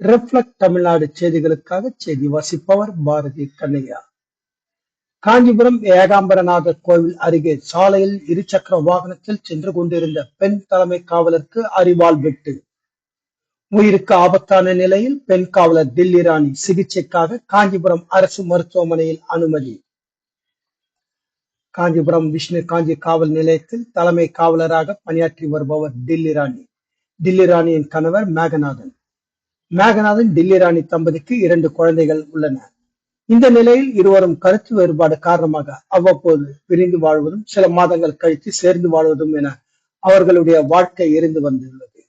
Reflect Tamil Nadu செய்திகளுக்காக செய்தி வாசிப்பவர் பாரதி கண்ணையா. காஞ்சிபுரம் ஏகாம்பரநாதர் கோவில் அருகே சாலையில் இருசக்கர வாகனத்தில் சென்று கொண்டிருந்த பெண் தலைமை காவலருக்கு அரிவாள் வெட்டு. உயிருக்கு ஆபத்தான நிலையில் பெண் காவலர் தில்லி ராணி சிகிச்சைக்காக காஞ்சிபுரம் அரசு மருத்துவமனையில் அனுமதி. காஞ்சிபுரம் விஷ்ணு காஞ்சி காவல் நிலையத்தில் தலைமை காவலராக பணியாற்றி வருபவர் தில்லி ராணி. தில்லி ராணியின் கணவர் மேகநாதன் தில்லி ராணி தம்பதிக்கு 2 குழந்தைகள் உள்ளனர். இந்த நிலையில் இருவரும் கருத்து வேறுபாடு காரணமாக அவ்வப்போது பிரிந்து வாழ்வதும் சில மாதங்கள் கழித்து சேர்ந்து வாழ்வதும் என அவர்களுடைய வாழ்க்கை இருந்து வந்துள்ளது.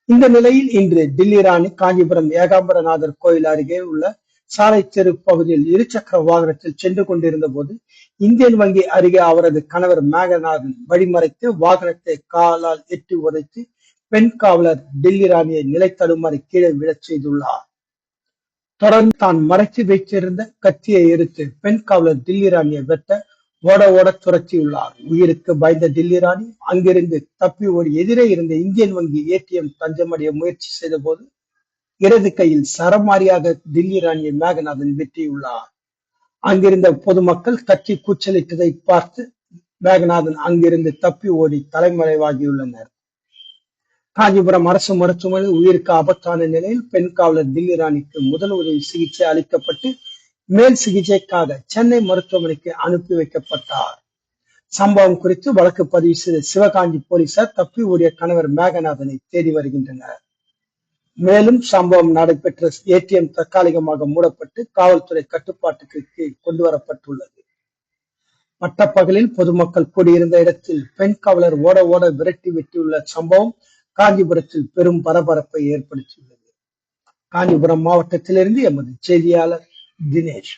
இந்த நிலையில் இன்று தில்லி ராணி காஞ்சிபுரம் ஏகாம்பரநாதர் கோயில் அருகே உள்ள சாலை தெரு பகுதியில் இருசக்கர வாகனத்தில் சென்று கொண்டிருந்த போது இந்தியன் வங்கி அருகே அவரது கணவர் மேகநாதன் வழிமறைத்து வாகனத்தை காலால் எட்டி உதைத்து பெண் காவலர் தில்லி ராணியை நிலை தடுமாறி கீழே விழச் செய்துள்ளார். தொடர்ந்து தான் மறைத்து வைத்திருந்த கத்தியை எடுத்து பெண் காவலர் தில்லி ராணியை வெட்ட ஓட துரத்தியுள்ளார். உயிருக்கு பயந்த தில்லி ராணி அங்கிருந்து தப்பி ஓடி எதிரே இருந்த இந்தியன் வங்கி ஏடிஎம் தஞ்சமடைய முயற்சி செய்த போது இடது கையில் சரமாரியாக தில்லி ராணியை மேகநாதன் வெட்டியுள்ளார். அங்கிருந்த பொதுமக்கள் கத்தி கூச்சலிட்டதை பார்த்து மேகநாதன் அங்கிருந்து தப்பி ஓடி தலைமறைவாகியுள்ளனர். காஞ்சிபுரம் அரசு மருத்துவமனையில் உயிருக்கு ஆபத்தான நிலையில் பெண் காவலர் தில்லி ராணிக்கு முதல் உதவி சிகிச்சை அளிக்கப்பட்டு மேல் சிகிச்சைக்காக சென்னை மருத்துவமனைக்கு அனுப்பி வைக்கப்பட்டார். சம்பவம் குறித்து வழக்கு பதிவு செய்த சிவகாஞ்சி போலீசார் தப்பி ஓடிய கணவர் மேகநாதனை தேடி வருகின்றனர். மேலும் சம்பவம் நடைபெற்ற ஏடிஎம் தற்காலிகமாக மூடப்பட்டு காவல்துறை கட்டுப்பாட்டுக்கு கீழ் கொண்டு வரப்பட்டுள்ளது. பட்டப்பகலில் பொதுமக்கள் கூடியிருந்த இடத்தில் பெண் காவலர் ஓட விரட்டி வெட்டியுள்ள சம்பவம் காஞ்சிபுரத்தில் பெரும் பரபரப்பை ஏற்படுத்தியுள்ளது. காஞ்சிபுரம் மாவட்டத்திலிருந்து எமது செய்தியாளர் தினேஷ்.